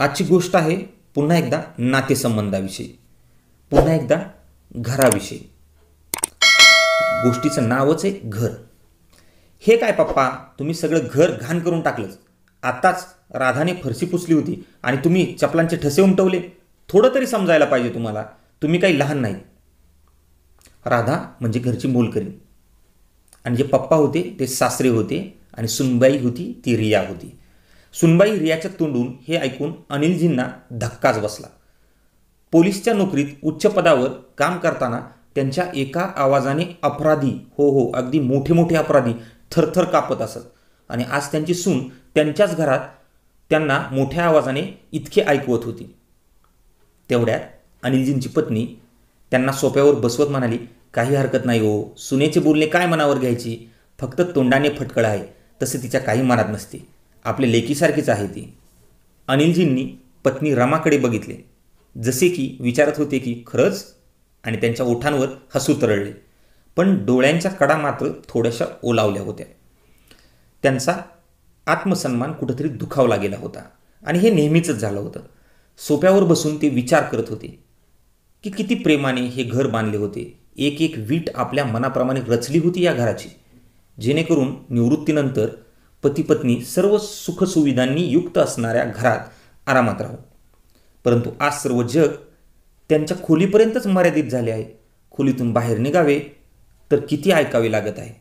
आजची गोष्ट आहे पुन्हा एकदा नातेसंबंधाविषयी, पुन्हा एकदा घराविषयी. गोष्टीचं नावच आहे घर. हे काय पप्पा, तुम्ही सगळं घर घाण करून टाकलंच. आताच राधाने फरशी पुसली होती आणि तुम्ही चपलांचे ठसे उमटवले. थोडं तरी समजायला पाहिजे तुम्हाला, तुम्ही काही लहान नाही. राधा म्हणजे घरची मोलकरी, आणि जे पप्पा होते ते सासरे होते, आणि सुनबाई होती ती रिया होती. सुनबाई रियाच्या तोंडून हे ऐकून अनिलजींना धक्काच बसला. पोलीसच्या नोकरीत उच्च पदावर काम करताना त्यांच्या एका आवाजाने अपराधी, हो अगदी मोठे मोठे अपराधी थरथर कापत असत. आणि आज त्यांची सून त्यांच्याच घरात त्यांना मोठ्या आवाजाने इतके ऐकवत होती. तेवढ्यात अनिलजींची पत्नी त्यांना सोप्यावर बसवत म्हणाली, काही हरकत नाही हो, सुनेचे बोलणे काय मनावर घ्यायची, फक्त तोंडाने फटकळ आहे, तसे तिच्या काही मनात नसते, आपले लेकीसारखीच आहे ती. अनिलजींनी पत्नी रमाकडे बघितले, जसे की विचारत होते की खरंच, आणि त्यांच्या ओठांवर हसू तरळले. पण डोळ्यांच्या कडा मात्र थोड्याशा ओलावल्या होत्या. त्यांचा आत्मसन्मान कुठंतरी दुखावला गेला होता, आणि हे नेहमीचंच झालं होतं. सोप्यावर बसून ते विचार करत होते की किती प्रेमाने हे घर बांधले होते. एक एक वीट आपल्या मनाप्रमाणे रचली होती या घराची, जेणेकरून निवृत्तीनंतर पती पत्नी सर्व सुखसुविधांनी युक्त असणाऱ्या घरात आरामात राहू. परंतु आज सर्व जग त्यांच्या खोलीपर्यंतच मर्यादित झाले आहे. खोलीतून बाहेर निघावे तर किती ऐकावे लागत आहे.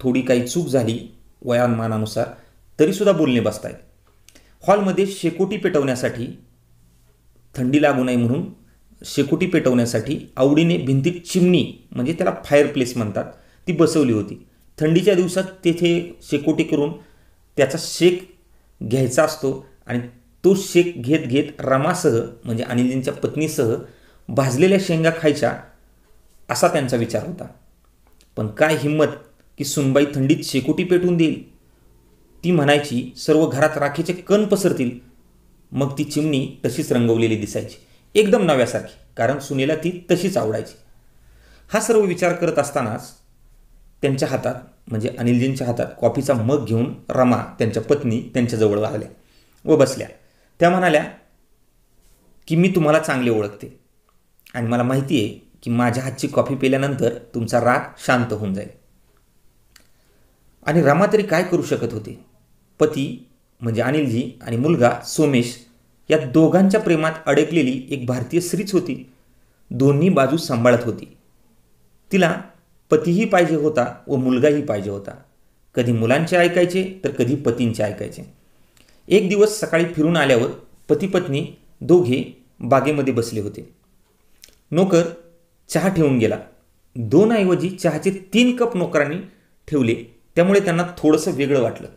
थोडी काही चूक झाली वयामानानुसार तरीसुद्धा बोलणे बसत आहेत. हॉलमध्ये शेकोटी पेटवण्यासाठी, थंडी लागू नये म्हणून शेकोटी पेटवण्यासाठी आवडीने भिंतीत चिमणी, म्हणजे त्याला फायर प्लेस म्हणतात, ती बसवली होती. थंडीच्या दिवसात तेथे शेकोटी करून त्याचा शेक घ्यायचा असतो, आणि तो शेक घेत घेत रमासह, म्हणजे अनिलजींच्या पत्नीसह भाजलेल्या शेंगा खायच्या, असा त्यांचा विचार होता. पण काय हिंमत की सुनबाई थंडीत शेकोटी पेटवून देईल. ती म्हणायची सर्व घरात राखेचे कण पसरतील. मग ती चिमणी तशीच रंगवलेली दिसायची, एकदम नव्यासारखी, कारण सुनेला ती तशीच आवडायची. हा सर्व विचार करत असतानाच त्यांच्या हातात, म्हणजे अनिलजींच्या हातात कॉफीचा मग घेऊन रमा, त्यांच्या पत्नी, त्यांच्याजवळ आल्या व बसल्या. त्या म्हणाल्या की मी तुम्हाला चांगले ओळखते, आणि मला माहिती आहे की माझ्या हातची कॉफी पिल्यानंतर तुमचा राग शांत होऊन जाईल. आणि रमा तरी काय करू शकत होते. पती म्हणजे अनिलजी आणि मुलगा सोमेश या दोघांच्या प्रेमात अडकलेली एक भारतीय स्त्रीच होती. दोन्ही बाजू सांभाळत होती. तिला पतीही पाहिजे होता व मुलगाही पाहिजे होता. कधी मुलांचे ऐकायचे तर कधी पतींचे ऐकायचे. एक दिवस सकाळी फिरून आल्यावर पती पत्नी दोघे बागेमध्ये बसले होते. नोकर चहा ठेवून गेला. 2 ऐवजी चहाचे 3 कप नोकरांनी ठेवले. त्यामुळे त्यांना थोडंसं वेगळं वाटलं,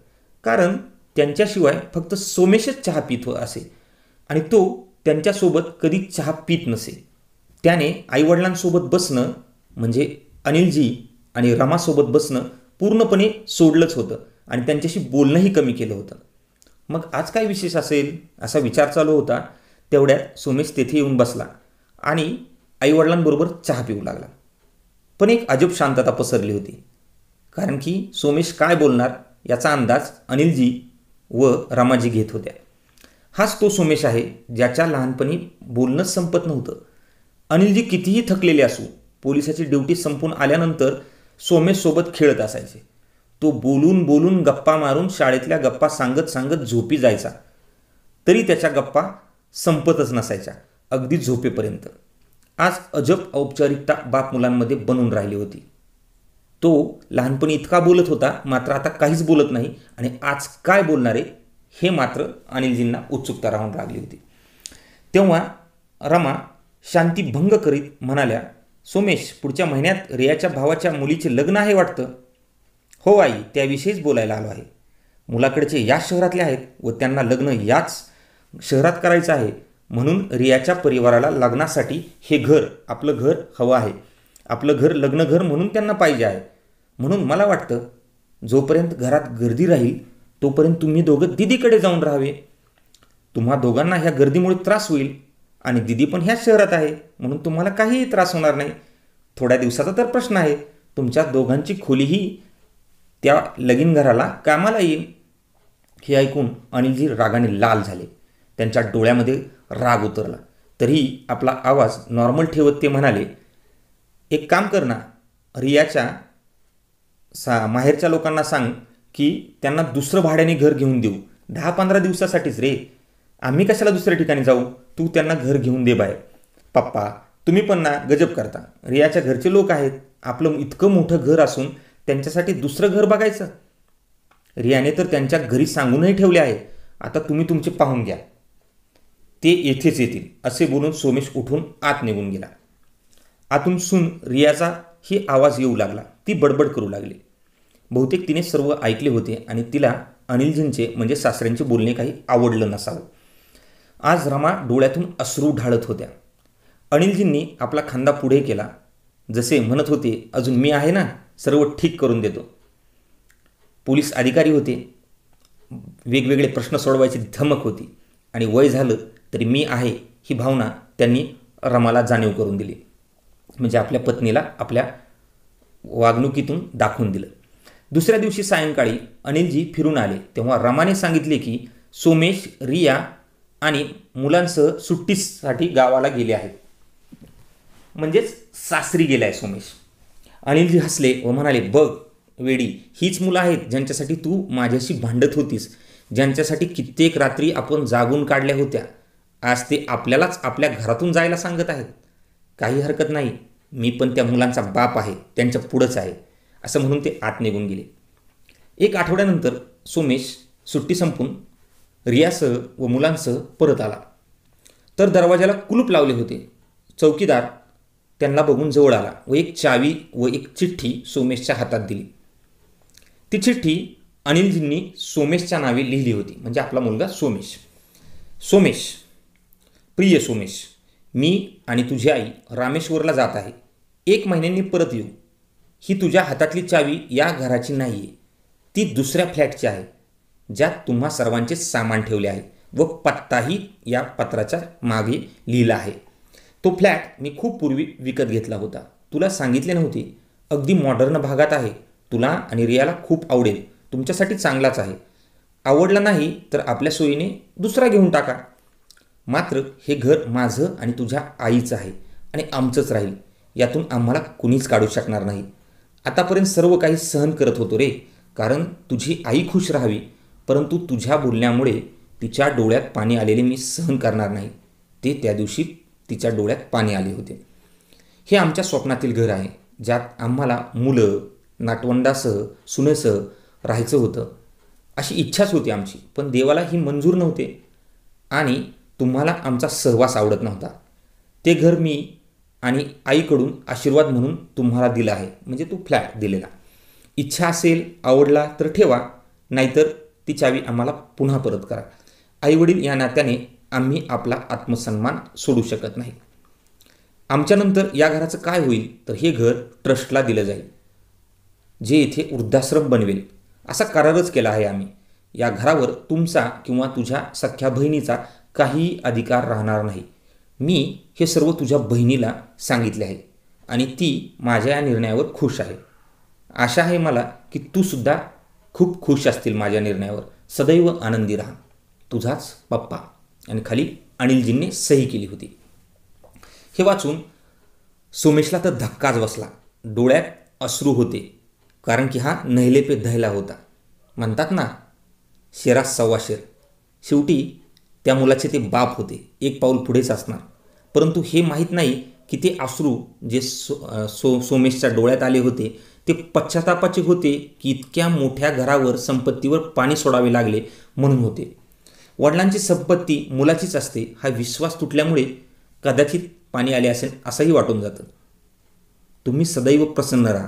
कारण त्यांच्याशिवाय फक्त सोमेशच चहा पित असे, आणि तो त्यांच्यासोबत कधी चहा पित नसे. त्याने आईवडिलांसोबत बसणं, म्हणजे अनिलजी आणि रमासोबत बसणं पूर्णपणे सोडलंच होतं, आणि त्यांच्याशी बोलणंही कमी केलं होतं. मग आज काय विशेष असेल असा विचार चालू होता. तेवढ्यात सोमेश तेथे येऊन बसला आणि आईवडिलांबरोबर चहा पिऊ लागला. पण एक अजब शांतता पसरली होती, कारण की सोमेश काय बोलणार याचा अंदाज अनिलजी व रमाजी घेत होत्या. हाच तो सोमेश आहे ज्याच्या लहानपणी बोलणंच संपत नव्हतं. अनिलजी कितीही थकलेले असू, पोलिसाची ड्युटी संपून आल्यानंतर सोमेशसोबत खेळत असायचे. तो बोलून बोलून गप्पा मारून शाळेतल्या गप्पा सांगत सांगत झोपी जायचा, तरी त्याच्या गप्पा संपतच नसायच्या, अगदी झोपेपर्यंत. आज अजब औपचारिकता बाप मुलांमध्ये बनून राहिली होती. तो लहानपणी इतका बोलत होता, मात्र आता काहीच बोलत नाही, आणि आज काय बोलणारे हे मात्र अनिलजींना उत्सुकता राहून लागली होती. तेव्हा रमा शांती भंग करीत म्हणाल्या, सोमेश, पुढच्या महिन्यात रियाच्या भावाच्या मुलीचे लग्न आहे वाटतं. हो आई, त्याविषयीच बोलायला आलो आहे. मुलाकडचे याच शहरातले आहेत व त्यांना लग्न याच शहरात करायचं आहे, म्हणून रियाच्या परिवाराला लग्नासाठी हे घर, आपलं घर हवं आहे. आपलं घर लग्नघर म्हणून त्यांना पाहिजे आहे. म्हणून मला वाटतं जोपर्यंत घरात गर्दी राहील तोपर्यंत तुम्ही दोघं दिदीकडे जाऊन राहावे. तुम्हा दोघांना ह्या गर्दीमुळे त्रास होईल, आणि दिदी पण ह्याच शहरात आहे, म्हणून तुम्हाला काहीही त्रास होणार नाही. थोड्या दिवसाचा तर प्रश्न आहे. तुमच्या दोघांची खोलीही त्या लगीन घराला कामाला येईल. हे ऐकून अनिलजी रागाने लाल झाले. त्यांच्या डोळ्यामध्ये राग उतरला. तरीही आपला आवाज नॉर्मल ठेवत ते म्हणाले, एक काम कर ना, रियाच्या माहेरच्या लोकांना सांग की त्यांना दुसरं भाड्याने घर घेऊन देऊ. 10-15 दिवसासाठीच रे. आम्ही कशाला दुसऱ्या ठिकाणी जाऊ? तू त्यांना घर घेऊन दे बाहेर. पप्पा, तुम्ही पण ना गजब करता. रियाच्या घरचे लोक आहेत. आपलं इतकं मोठं घर असून त्यांच्यासाठी दुसरं घर बघायचं. रियाने तर त्यांच्या घरी सांगूनही ठेवले आहे. आता तुम्ही तुमचे पाहून घ्या, ते येथेच येतील, असे बोलून सोमेश उठून आत निघून गेला. आतून सून रियाचा ही आवाज येऊ लागला. ती बडबड करू लागली. बहुतेक तिने सर्व ऐकले होते आणि तिला अनिलजींचे म्हणजे सासऱ्यांचे बोलणे काही आवडलं नसावं. आज रमा डोळ्यातून अश्रू ढाळत होत्या. अनिलजींनी आपला खांदा पुढे केला, जसे म्हणत होते, अजून मी आहे ना, सर्व ठीक करून देतो. पोलीस अधिकारी होते, वेगवेगळे प्रश्न सोडवायची धमक होती आणि वय झालं तरी मी आहे ही भावना त्यांनी रमाला जाणीव करून दिली. म्हणजे आपल्या पत्नीला आपल्या वागणुकीतून दाखवून दिलं. दुसऱ्या दिवशी सायंकाळी अनिलजी फिरून आले तेव्हा रमाने सांगितले की सोमेश, रिया आणि मुलांसह सुट्टीसाठी गावाला गेले आहेत. म्हणजेच सासरी गेला आहे सोमेश. अनिलजी हसले व म्हणाले, बघ वेडी, हीच मुलं आहेत ज्यांच्यासाठी तू माझ्याशी भांडत होतीस, ज्यांच्यासाठी कित्येक रात्री आपण जागून काढल्या होत्या. आज ते आपल्यालाच आपल्या घरातून जायला सांगत आहेत. काही हरकत नाही, मी पण त्या मुलांचा बाप आहे, त्यांच्या पुढंच आहे, असं म्हणून ते आत निघून गेले. एक आठवड्यानंतर सोमेश सुट्टी संपून रियासह व मुलांसह परत आला तर दरवाजाला कुलूप लावले होते. चौकीदार त्यांना बघून जवळ आला व एक चावी व एक चिठ्ठी सोमेशच्या हातात दिली. ती चिठ्ठी अनिलजींनी सोमेशच्या नावे लिहिली होती, म्हणजे आपला मुलगा सोमेश. सोमेश, प्रिय सोमेश, मी आणि तुझी आई रामेश्वरला जात आहे. 1 महिन्यांनी परत येऊ. ही तुझ्या हातातली चावी या घराची नाही आहे, ती दुसऱ्या फ्लॅटची आहे, ज्यात तुम्हा सर्वांचे सामान ठेवले आहे व पत्ताही या पत्राच्या मागे लिहिला आहे. तो फ्लॅट मी खूप पूर्वी विकत घेतला होता. तुला सांगितले नव्हते. अगदी मॉडर्न भागात आहे. तुला आणि रियाला खूप आवडेल. तुमच्यासाठी चांगलाच आहे. आवडला नाही तर आपल्या सोयीने दुसरा घेऊन टाका. मात्र हे घर माझं आणि तुझ्या आईचं आहे आणि आमचंच राहील. यातून आम्हाला कुणीच काढू शकणार नाही. आतापर्यंत सर्व काही सहन करत होतो रे, कारण तुझी आई खुश राहावी. परंतु तुझ्या बोलण्यामुळे तिच्या डोळ्यात पाणी आलेले मी सहन करणार नाही. ते त्या दिवशी तिच्या डोळ्यात पाणी आले होते. हे आमच्या स्वप्नातील घर आहे, ज्यात आम्हाला मुलं, नातवंडासह, सुनेसह राहायचं होतं. अशी इच्छाच होती आमची, पण देवाला ही मंजूर नव्हते आणि तुम्हाला आमचा सहवास आवडत नव्हता. ते घर मी आणि आईकडून आशीर्वाद म्हणून तुम्हाला दिलं आहे, म्हणजे तू फ्लॅट दिलेला. इच्छा असेल, आवडला तर ठेवा, नाहीतर ती चावी आम्हाला पुन्हा परत करा. आईवडील या नात्याने आम्ही आपला आत्मसन्मान सोडू शकत नाही. आमच्यानंतर या घराचं काय होईल तर हे घर ट्रस्टला दिलं जाईल, जे इथे वृद्धाश्रम बनवेल, असा करारच केला आहे आम्ही. या घरावर तुमचा किंवा तुझ्या सख्या बहिणीचा काहीही अधिकार राहणार नाही. मी हे सर्व तुझ्या बहिणीला सांगितले आहे आणि ती माझ्या या निर्णयावर खुश आहे. आशा आहे मला की तू सुद्धा खूप खुश असतील माझ्या निर्णयावर. सदैव आनंदी राहा. तुझाच पप्पा. आणि खाली अनिलजींनी सही केली होती. हे वाचून सोमेशला तर धक्काच बसला. डोळ्यात अश्रू होते, कारण की हा नहिले पे दहला होता. म्हणतात ना, शेरात सव्वा शेर. शेवटी त्या मुलाचे ते बाप होते, एक पाऊल पुढेच असणार. परंतु हे माहीत नाही की ते अश्रू जे सोमेशच्या डोळ्यात आले होते ते पश्चातापाचे होते की इतक्या मोठ्या घरावर, संपत्तीवर पाणी सोडावे लागले म्हणून होते. वडिलांची संपत्ती मुलाचीच असते हा विश्वास तुटल्यामुळे कदाचित पाणी आले असेल असंही वाटून जातं. तुम्ही सदैव प्रसन्न राहा.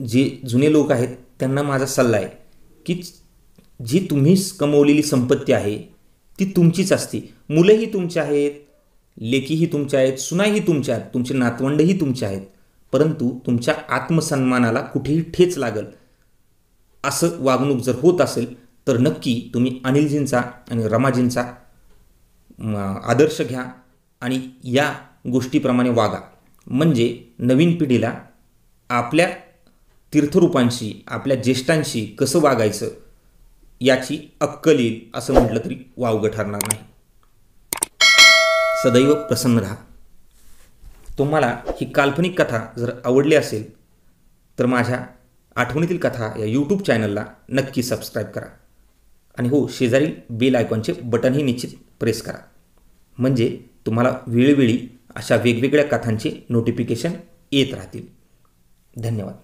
जे जुने लोक आहेत त्यांना माझा सल्ला आहे की जी तुम्ही कमवलेली संपत्ती आहे ती तुमचीच असते. मुलंही तुमची आहेत, लेकीही तुमच्या आहेत, सुनाही तुमच्या आहेत, तुमचे नातवंडही तुमचे आहेत. परंतु तुमच्या आत्मसन्मानाला कुठेही ठेच लागल असं वागणूक जर होत असेल तर नक्की तुम्ही अनिलजींचा आणि रमाजींचा आदर्श घ्या आणि या गोष्टीप्रमाणे वागा. म्हणजे नवीन पिढीला आपल्या तीर्थरूपांशी, आपल्या ज्येष्ठांशी कसं वागायचं याची अक्कल येईल असं म्हटलं तरी वावगं ठरणार नाही. सदैव प्रसन्न राहा. तुम्हाला ही काल्पनिक कथा जर आवडली असेल तर माझ्या आठवणीतील कथा या यूट्यूब चॅनलला नक्की सबस्क्राईब करा आणि हो, शेजारी बेल आयकॉनचे बटनही निश्चित प्रेस करा, म्हणजे तुम्हाला वेळोवेळी अशा वेगवेगळ्या कथांचे नोटिफिकेशन येत राहतील. धन्यवाद.